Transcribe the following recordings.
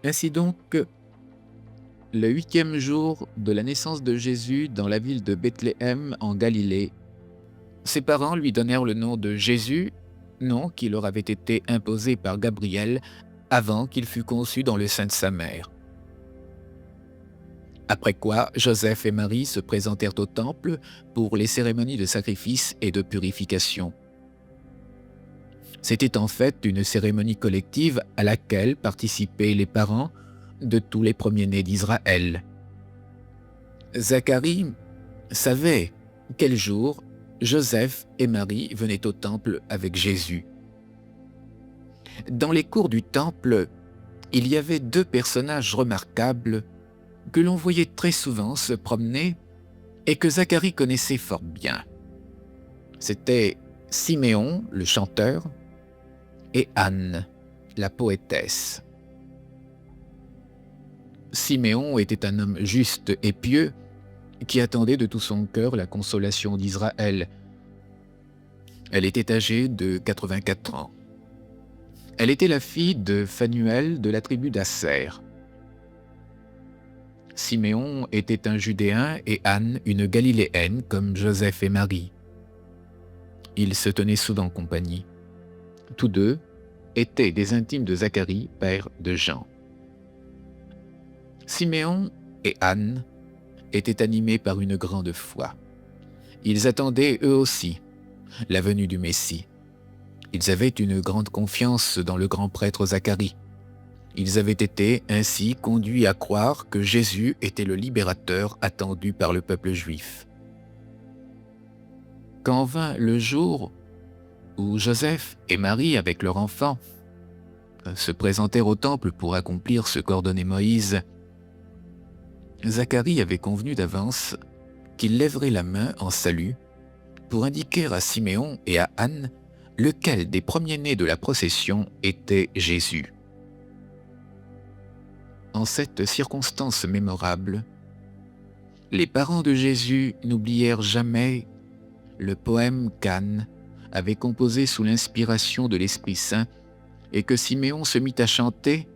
Ainsi donc, le 8e jour de la naissance de Jésus dans la ville de Bethléem en Galilée, ses parents lui donnèrent le nom de Jésus, nom qui leur avait été imposé par Gabriel avant qu'il fût conçu dans le sein de sa mère. Après quoi, Joseph et Marie se présentèrent au temple pour les cérémonies de sacrifice et de purification. C'était en fait une cérémonie collective à laquelle participaient les parents de tous les premiers-nés d'Israël. Zacharie savait quel jour Joseph et Marie venaient au temple avec Jésus. Dans les cours du temple, il y avait 2 personnages remarquables que l'on voyait très souvent se promener et que Zacharie connaissait fort bien. C'était Siméon, le chanteur, et Anne, la poétesse. Siméon était un homme juste et pieux qui attendait de tout son cœur la consolation d'Israël. Elle était âgée de 84 ans. Elle était la fille de Phanuel de la tribu d'Asser. Siméon était un Judéen et Anne une Galiléenne comme Joseph et Marie. Ils se tenaient souvent compagnie. Tous deux étaient des intimes de Zacharie, père de Jean. Siméon et Anne étaient animés par une grande foi. Ils attendaient eux aussi la venue du Messie. Ils avaient une grande confiance dans le grand prêtre Zacharie. Ils avaient été ainsi conduits à croire que Jésus était le libérateur attendu par le peuple juif. Quand vint le jour où Joseph et Marie, avec leur enfant, se présentèrent au temple pour accomplir ce qu'ordonnait Moïse, Zacharie avait convenu d'avance qu'il lèverait la main en salut pour indiquer à Siméon et à Anne lequel des premiers-nés de la procession était Jésus. En cette circonstance mémorable, les parents de Jésus n'oublièrent jamais le poème qu'Anne avait composé sous l'inspiration de l'Esprit Saint et que Siméon se mit à chanter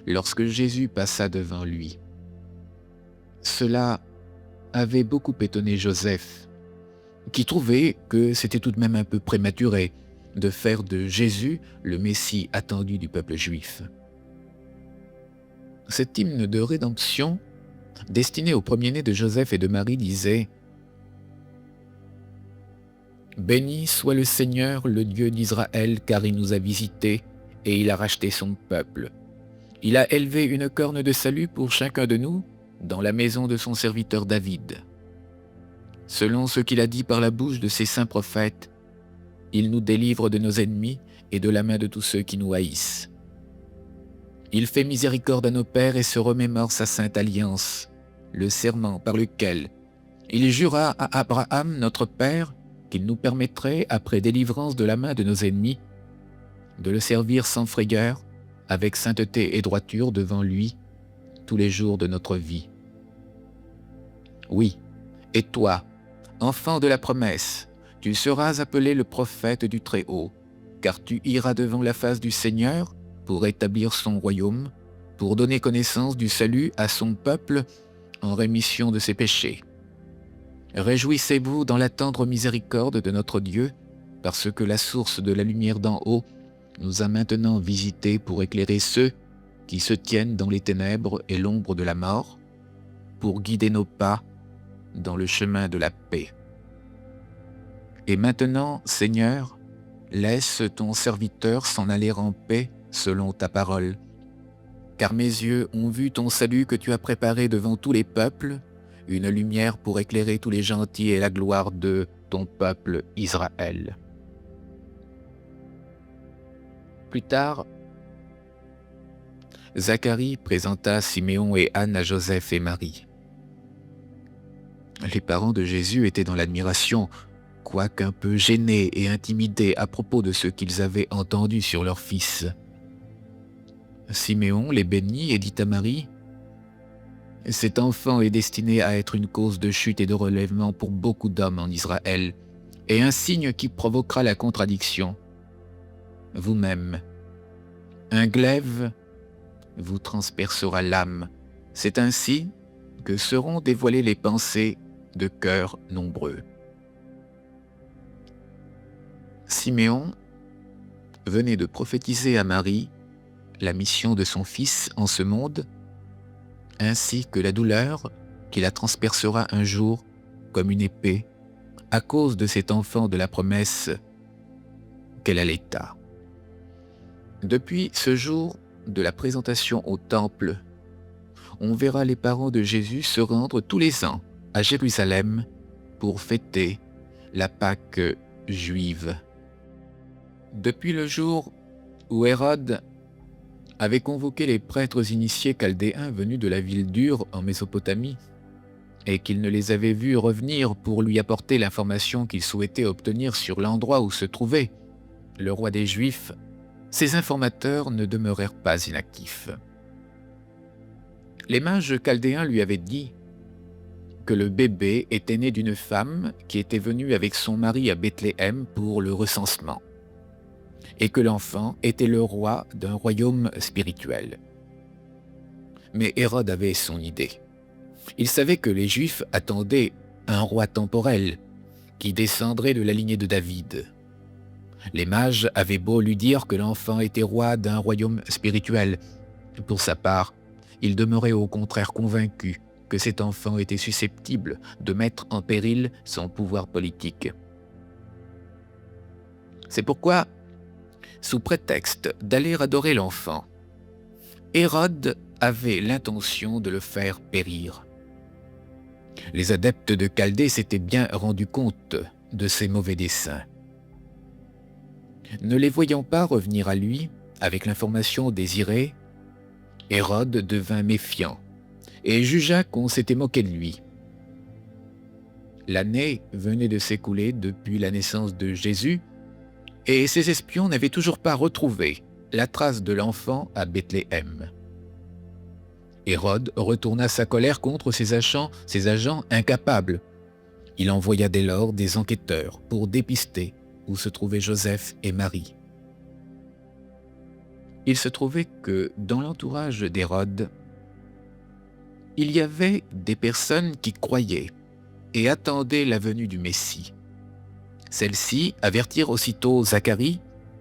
lorsque Jésus passa devant lui. Cela avait beaucoup étonné Joseph, qui trouvait que c'était tout de même un peu prématuré de faire de Jésus le Messie attendu du peuple juif. Cet hymne de rédemption, destiné aux premiers-nés de Joseph et de Marie, disait « Béni soit le Seigneur, le Dieu d'Israël, car il nous a visités et il a racheté son peuple. Il a élevé une corne de salut pour chacun de nous dans la maison de son serviteur David. Selon ce qu'il a dit par la bouche de ses saints prophètes, il nous délivre de nos ennemis et de la main de tous ceux qui nous haïssent. Il fait miséricorde à nos pères et se remémore sa sainte alliance, le serment par lequel il jura à Abraham, notre père, qu'il nous permettrait, après délivrance de la main de nos ennemis, de le servir sans frayeur, avec sainteté et droiture devant lui, tous les jours de notre vie. Oui, et toi, enfant de la promesse, tu seras appelé le prophète du Très-Haut, car tu iras devant la face du Seigneur pour établir son royaume, pour donner connaissance du salut à son peuple en rémission de ses péchés. Réjouissez-vous dans la tendre miséricorde de notre Dieu, parce que la source de la lumière d'en haut nous a maintenant visités pour éclairer ceux qui se tiennent dans les ténèbres et l'ombre de la mort, pour guider nos pas dans le chemin de la paix. Et maintenant, Seigneur, laisse ton serviteur s'en aller en paix selon ta parole. Car mes yeux ont vu ton salut que tu as préparé devant tous les peuples, une lumière pour éclairer tous les gentils et la gloire de ton peuple Israël. Plus tard, Zacharie présenta Siméon et Anne à Joseph et Marie. Les parents de Jésus étaient dans l'admiration, quoique un peu gênés et intimidés à propos de ce qu'ils avaient entendu sur leur fils. Siméon les bénit et dit à Marie, « Cet enfant est destiné à être une cause de chute et de relèvement pour beaucoup d'hommes en Israël, et un signe qui provoquera la contradiction. Vous-même, un glaive vous transpercera l'âme. C'est ainsi que seront dévoilées les pensées de cœurs nombreux. » Siméon venait de prophétiser à Marie la mission de son fils en ce monde, ainsi que la douleur qui la transpercera un jour comme une épée à cause de cet enfant de la promesse qu'elle allaita. Depuis ce jour de la présentation au temple, on verra les parents de Jésus se rendre tous les ans à Jérusalem pour fêter la Pâque juive. Depuis le jour où Hérode avait convoqué les prêtres initiés chaldéens venus de la ville d'Ur en Mésopotamie, et qu'il ne les avait vus revenir pour lui apporter l'information qu'il souhaitait obtenir sur l'endroit où se trouvait le roi des Juifs, ces informateurs ne demeurèrent pas inactifs. Les mages chaldéens lui avaient dit que le bébé était né d'une femme qui était venue avec son mari à Bethléem pour le recensement, et que l'enfant était le roi d'un royaume spirituel. Mais Hérode avait son idée. Il savait que les Juifs attendaient un roi temporel qui descendrait de la lignée de David. Les mages avaient beau lui dire que l'enfant était roi d'un royaume spirituel. Pour sa part, il demeurait au contraire convaincu que cet enfant était susceptible de mettre en péril son pouvoir politique. C'est pourquoi, sous prétexte d'aller adorer l'enfant, Hérode avait l'intention de le faire périr. Les adeptes de Chaldée s'étaient bien rendus compte de ses mauvais desseins. Ne les voyant pas revenir à lui avec l'information désirée, Hérode devint méfiant et jugea qu'on s'était moqué de lui. L'année venait de s'écouler depuis la naissance de Jésus, et ses espions n'avaient toujours pas retrouvé la trace de l'enfant à Bethléem. Hérode retourna sa colère contre ses agents incapables. Il envoya dès lors des enquêteurs pour dépister où se trouvaient Joseph et Marie. Il se trouvait que dans l'entourage d'Hérode, il y avait des personnes qui croyaient et attendaient la venue du Messie. Celles-ci avertirent aussitôt Zacharie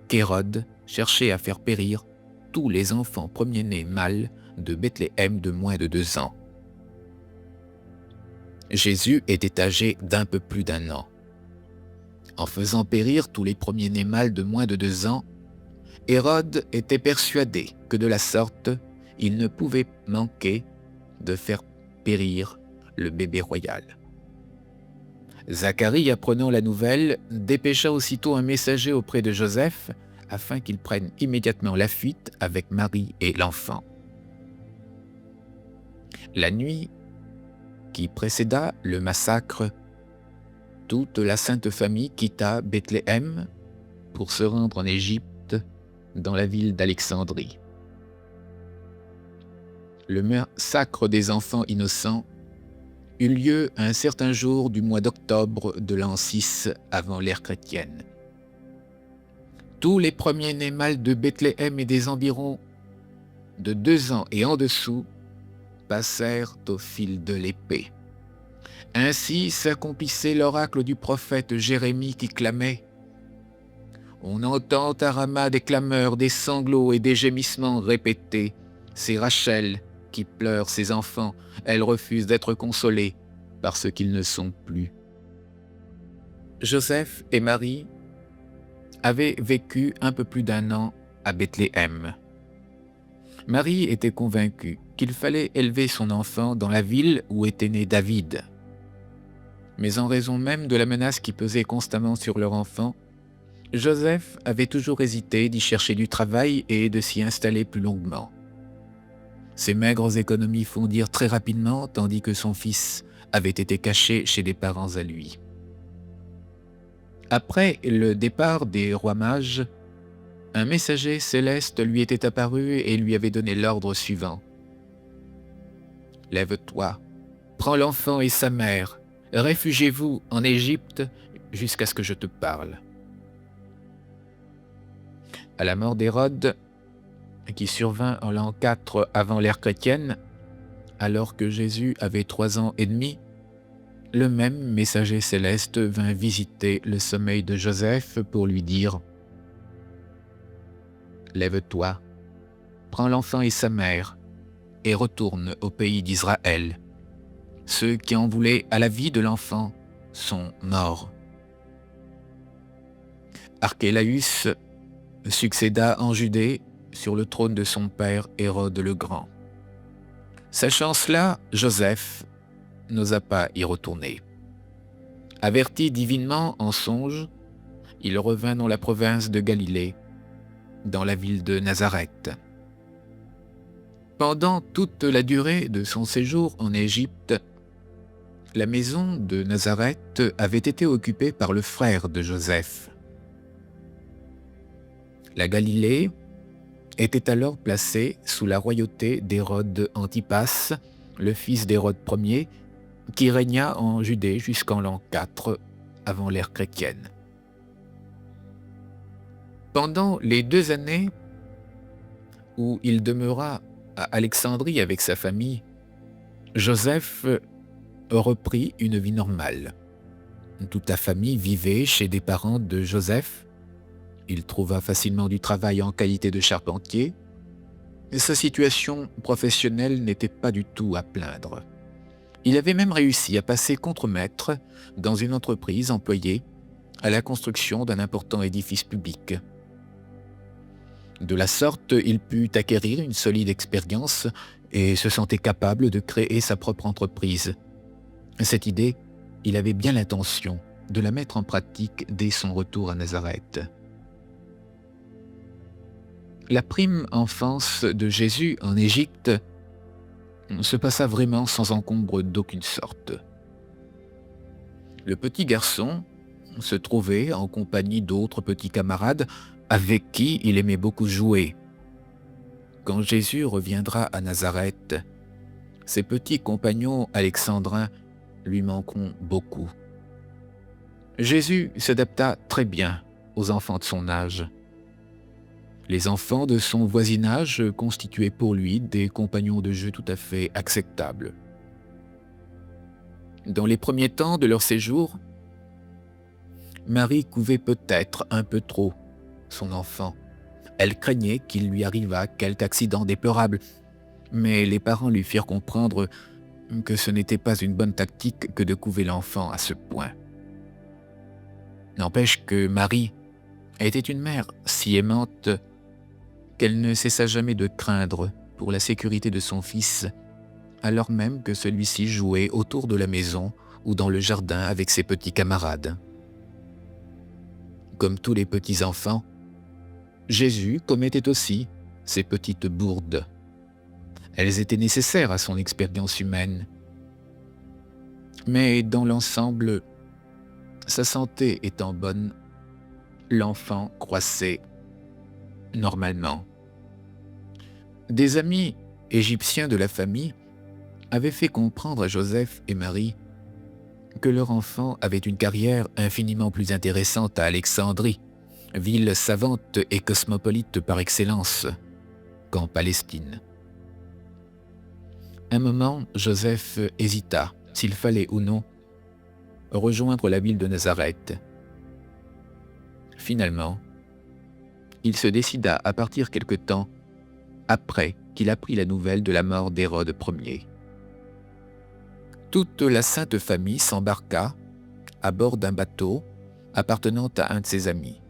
qu'Hérode cherchait à faire périr tous les enfants premiers-nés mâles de Bethléem de moins de 2 ans. Jésus était âgé d'un peu plus d'1 an. En faisant périr tous les premiers-nés mâles de moins de 2 ans, Hérode était persuadé que de la sorte, il ne pouvait manquer de faire périr le bébé royal. Zacharie, apprenant la nouvelle, dépêcha aussitôt un messager auprès de Joseph afin qu'il prenne immédiatement la fuite avec Marie et l'enfant. La nuit qui précéda le massacre, toute la Sainte Famille quitta Bethléem pour se rendre en Égypte, dans la ville d'Alexandrie. Le massacre des enfants innocents eut lieu un certain jour du mois d'octobre de l'an 6 avant l'ère chrétienne. Tous les premiers-nés mâles de Bethléem et des environs de 2 ans et en dessous passèrent au fil de l'épée. Ainsi s'accomplissait l'oracle du prophète Jérémie qui clamait « On entend à Rama des clameurs, des sanglots et des gémissements répétés. C'est Rachel qui pleure ses enfants. Elle refuse d'être consolée parce qu'ils ne sont plus. » Joseph et Marie avaient vécu un peu plus d'1 an à Bethléem. Marie était convaincue qu'il fallait élever son enfant dans la ville où était né David. Mais en raison même de la menace qui pesait constamment sur leur enfant, Joseph avait toujours hésité d'y chercher du travail et de s'y installer plus longuement. Ses maigres économies fondirent très rapidement, tandis que son fils avait été caché chez des parents à lui. Après le départ des rois mages, un messager céleste lui était apparu et lui avait donné l'ordre suivant. « Lève-toi, prends l'enfant et sa mère, réfugiez-vous en Égypte jusqu'à ce que je te parle. » À la mort d'Hérode, qui survint en l'an 4 avant l'ère chrétienne, alors que Jésus avait 3 ans et demi, le même messager céleste vint visiter le sommeil de Joseph pour lui dire « Lève-toi, prends l'enfant et sa mère, et retourne au pays d'Israël. Ceux qui en voulaient à la vie de l'enfant sont morts. » Archélaüs succéda en Judée sur le trône de son père Hérode le Grand. Sachant cela, Joseph n'osa pas y retourner. Averti divinement en songe, il revint dans la province de Galilée, dans la ville de Nazareth. Pendant toute la durée de son séjour en Égypte, la maison de Nazareth avait été occupée par le frère de Joseph. La Galilée était alors placée sous la royauté d'Hérode Antipas, le fils d'Hérode Ier, qui régna en Judée jusqu'en l'an 4 avant l'ère chrétienne. Pendant les 2 années où il demeura à Alexandrie avec sa famille, Joseph reprit une vie normale. Toute la famille vivait chez des parents de Joseph. Il trouva facilement du travail en qualité de charpentier. Et sa situation professionnelle n'était pas du tout à plaindre. Il avait même réussi à passer contremaître dans une entreprise employée à la construction d'un important édifice public. De la sorte, il put acquérir une solide expérience et se sentait capable de créer sa propre entreprise. Cette idée, il avait bien l'intention de la mettre en pratique dès son retour à Nazareth. La prime enfance de Jésus en Égypte se passa vraiment sans encombre d'aucune sorte. Le petit garçon se trouvait en compagnie d'autres petits camarades avec qui il aimait beaucoup jouer. Quand Jésus reviendra à Nazareth, ses petits compagnons alexandrins lui manqueront beaucoup. Jésus s'adapta très bien aux enfants de son âge. Les enfants de son voisinage constituaient pour lui des compagnons de jeu tout à fait acceptables. Dans les premiers temps de leur séjour, Marie couvait peut-être un peu trop son enfant. Elle craignait qu'il lui arrivât quelque accident déplorable, mais les parents lui firent comprendre que ce n'était pas une bonne tactique que de couver l'enfant à ce point. N'empêche que Marie était une mère si aimante qu'elle ne cessa jamais de craindre pour la sécurité de son fils, alors même que celui-ci jouait autour de la maison ou dans le jardin avec ses petits camarades. Comme tous les petits-enfants, Jésus commettait aussi ces petites bourdes. Elles étaient nécessaires à son expérience humaine. Mais dans l'ensemble, sa santé étant bonne, l'enfant croissait normalement. Des amis égyptiens de la famille avaient fait comprendre à Joseph et Marie que leur enfant avait une carrière infiniment plus intéressante à Alexandrie, ville savante et cosmopolite par excellence, qu'en Palestine. Un moment, Joseph hésita s'il fallait ou non rejoindre la ville de Nazareth. Finalement, il se décida à partir quelque temps après qu'il apprit la nouvelle de la mort d'Hérode Ier. Toute la sainte famille s'embarqua à bord d'un bateau appartenant à un de ses amis.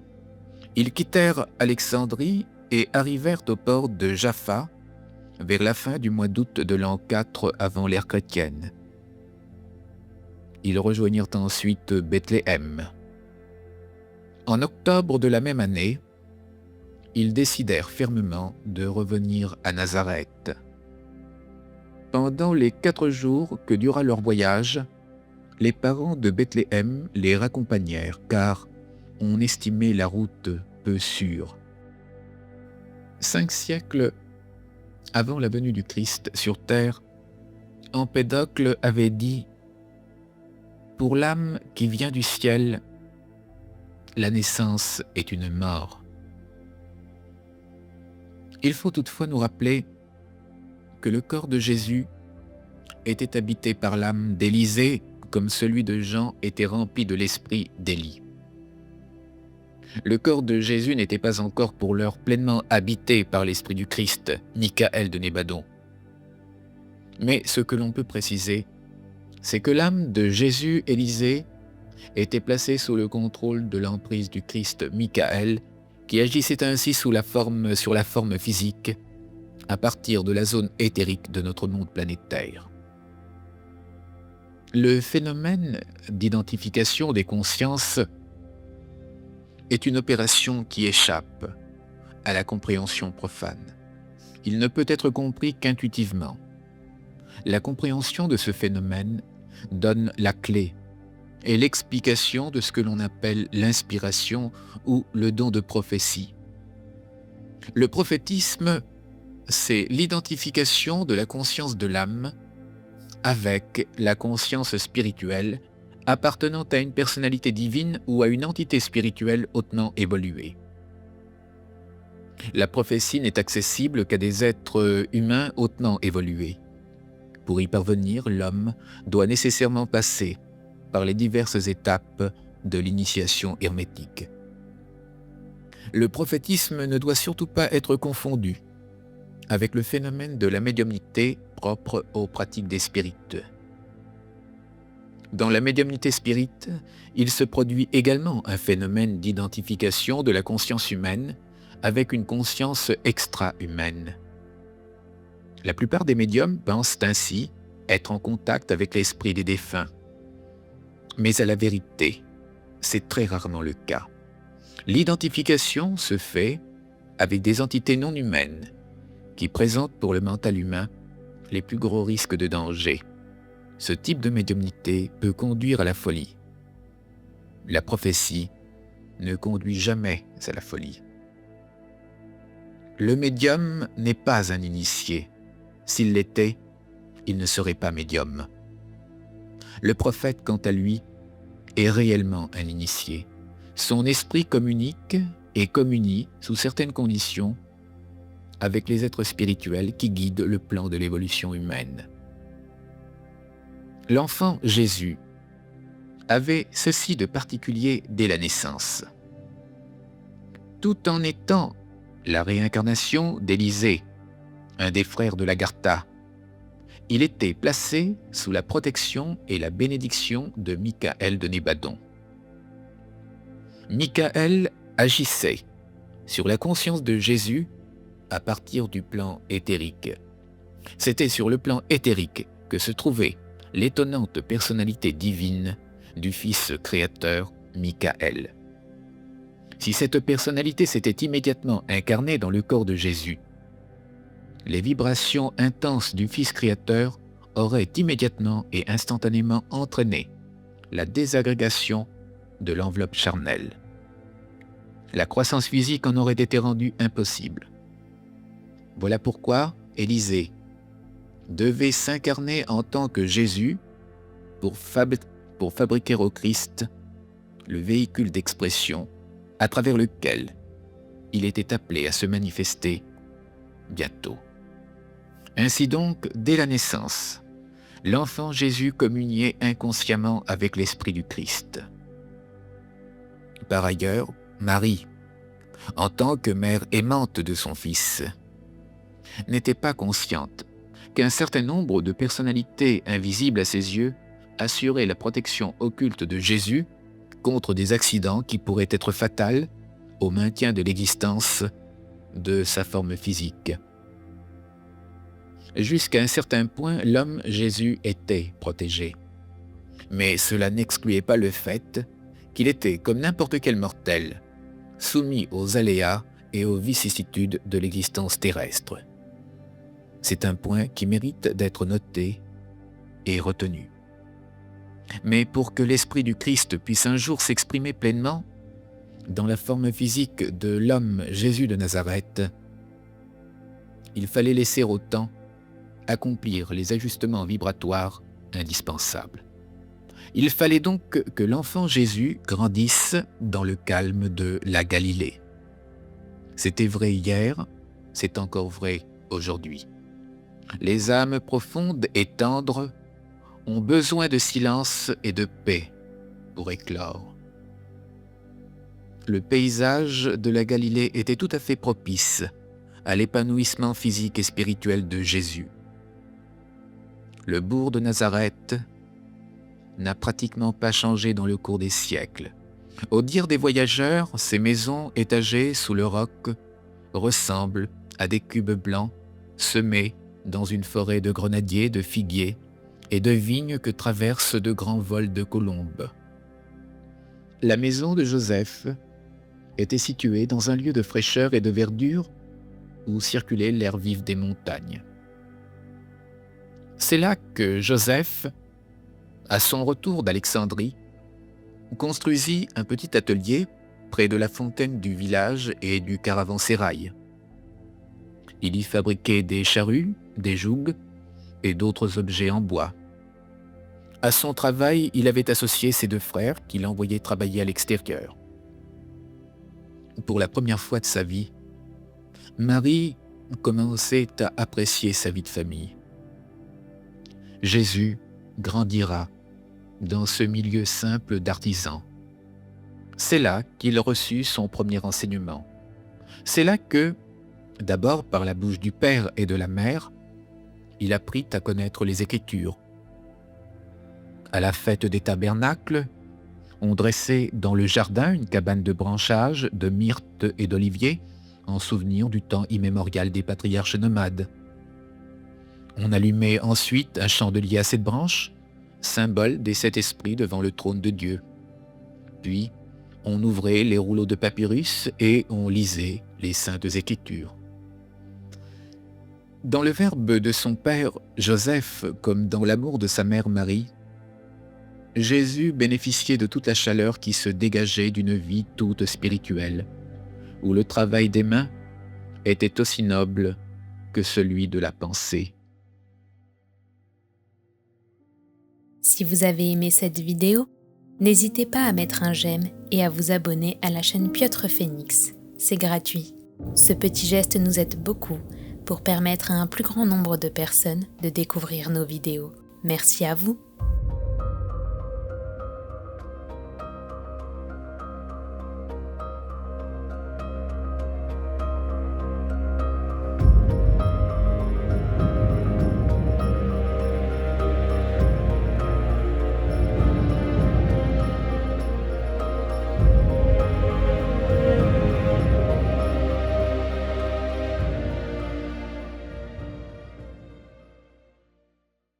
Ils quittèrent Alexandrie et arrivèrent au port de Jaffa vers la fin du mois d'août de l'an 4 avant l'ère chrétienne. Ils rejoignirent ensuite Bethléem. En octobre de la même année, ils décidèrent fermement de revenir à Nazareth. Pendant les 4 jours que dura leur voyage, les parents de Bethléem les raccompagnèrent car on estimait la route peu sûre. 5 siècles avant la venue du Christ sur terre, Empédocle avait dit « Pour l'âme qui vient du ciel, la naissance est une mort. » Il faut toutefois nous rappeler que le corps de Jésus était habité par l'âme d'Élisée, comme celui de Jean était rempli de l'esprit d'Élie. Le corps de Jésus n'était pas encore pour l'heure pleinement habité par l'esprit du Christ, Michaël de Nébadon. Mais ce que l'on peut préciser, c'est que l'âme de Jésus Élisée était placée sous le contrôle de l'emprise du Christ Michaël, qui agissait ainsi sur la forme physique, à partir de la zone éthérique de notre monde planétaire. Le phénomène d'identification des consciences est une opération qui échappe à la compréhension profane. Il ne peut être compris qu'intuitivement. La compréhension de ce phénomène donne la clé et l'explication de ce que l'on appelle l'inspiration ou le don de prophétie. Le prophétisme, c'est l'identification de la conscience de l'âme avec la conscience spirituelle appartenant à une personnalité divine ou à une entité spirituelle hautement évoluée. La prophétie n'est accessible qu'à des êtres humains hautement évolués. Pour y parvenir, l'homme doit nécessairement passer par les diverses étapes de l'initiation hermétique. Le prophétisme ne doit surtout pas être confondu avec le phénomène de la médiumnité propre aux pratiques des spirites. Dans la médiumnité spirite, il se produit également un phénomène d'identification de la conscience humaine avec une conscience extra-humaine. La plupart des médiums pensent ainsi être en contact avec l'esprit des défunts. Mais à la vérité, c'est très rarement le cas. L'identification se fait avec des entités non humaines qui présentent pour le mental humain les plus gros risques de danger. Ce type de médiumnité peut conduire à la folie. La prophétie ne conduit jamais à la folie. Le médium n'est pas un initié. S'il l'était, il ne serait pas médium. Le prophète, quant à lui, est réellement un initié. Son esprit communique et communie, sous certaines conditions, avec les êtres spirituels qui guident le plan de l'évolution humaine. L'enfant Jésus avait ceci de particulier dès la naissance. Tout en étant la réincarnation d'Élisée, un des frères de l'Agartha, il était placé sous la protection et la bénédiction de Michaël de Nébadon. Michaël agissait sur la conscience de Jésus à partir du plan éthérique. C'était sur le plan éthérique que se trouvait l'étonnante personnalité divine du Fils créateur Michaël. Si cette personnalité s'était immédiatement incarnée dans le corps de Jésus, les vibrations intenses du Fils créateur auraient immédiatement et instantanément entraîné la désagrégation de l'enveloppe charnelle. La croissance physique en aurait été rendue impossible. Voilà pourquoi Élisée devait s'incarner en tant que Jésus pour fabriquer au Christ le véhicule d'expression à travers lequel il était appelé à se manifester bientôt. Ainsi donc, dès la naissance, l'enfant Jésus communiait inconsciemment avec l'Esprit du Christ. Par ailleurs, Marie, en tant que mère aimante de son Fils, n'était pas consciente qu'un certain nombre de personnalités invisibles à ses yeux assuraient la protection occulte de Jésus contre des accidents qui pourraient être fatals au maintien de l'existence de sa forme physique. Jusqu'à un certain point, l'homme Jésus était protégé. Mais cela n'excluait pas le fait qu'il était, comme n'importe quel mortel, soumis aux aléas et aux vicissitudes de l'existence terrestre. C'est un point qui mérite d'être noté et retenu. Mais pour que l'Esprit du Christ puisse un jour s'exprimer pleinement dans la forme physique de l'homme Jésus de Nazareth, Il fallait laisser au temps accomplir les ajustements vibratoires indispensables. Il fallait donc que l'enfant Jésus grandisse dans le calme de la Galilée. C'était vrai hier, c'est encore vrai aujourd'hui. Les âmes profondes et tendres ont besoin de silence et de paix pour éclore. Le paysage de la Galilée était tout à fait propice à l'épanouissement physique et spirituel de Jésus. Le bourg de Nazareth n'a pratiquement pas changé dans le cours des siècles. Au dire des voyageurs, ces maisons étagées sous le roc ressemblent à des cubes blancs semés dans une forêt de grenadiers, de figuiers et de vignes que traversent de grands vols de colombes. La maison de Joseph était située dans un lieu de fraîcheur et de verdure où circulait l'air vif des montagnes. C'est là que Joseph, à son retour d'Alexandrie, construisit un petit atelier près de la fontaine du village et du caravansérail. Il y fabriquait des charrues, des jougs et d'autres objets en bois. À son travail, il avait associé ses deux frères qu'il envoyait travailler à l'extérieur. Pour la première fois de sa vie, Marie commençait à apprécier sa vie de famille. Jésus grandira dans ce milieu simple d'artisans. C'est là qu'il reçut son premier enseignement. C'est là que, d'abord par la bouche du Père et de la Mère, il apprit à connaître les Écritures. À la fête des tabernacles, on dressait dans le jardin une cabane de branchages, de myrte et d'olivier, en souvenir du temps immémorial des patriarches nomades. On allumait ensuite un chandelier à 7 branches, symbole des 7 esprits devant le trône de Dieu. Puis, on ouvrait les rouleaux de papyrus et on lisait les saintes Écritures. Dans le verbe de son père Joseph, comme dans l'amour de sa mère Marie, Jésus bénéficiait de toute la chaleur qui se dégageait d'une vie toute spirituelle, où le travail des mains était aussi noble que celui de la pensée. Si vous avez aimé cette vidéo, n'hésitez pas à mettre un j'aime et à vous abonner à la chaîne Piotr Phoenix. C'est gratuit. Ce petit geste nous aide beaucoup pour permettre à un plus grand nombre de personnes de découvrir nos vidéos. Merci à vous.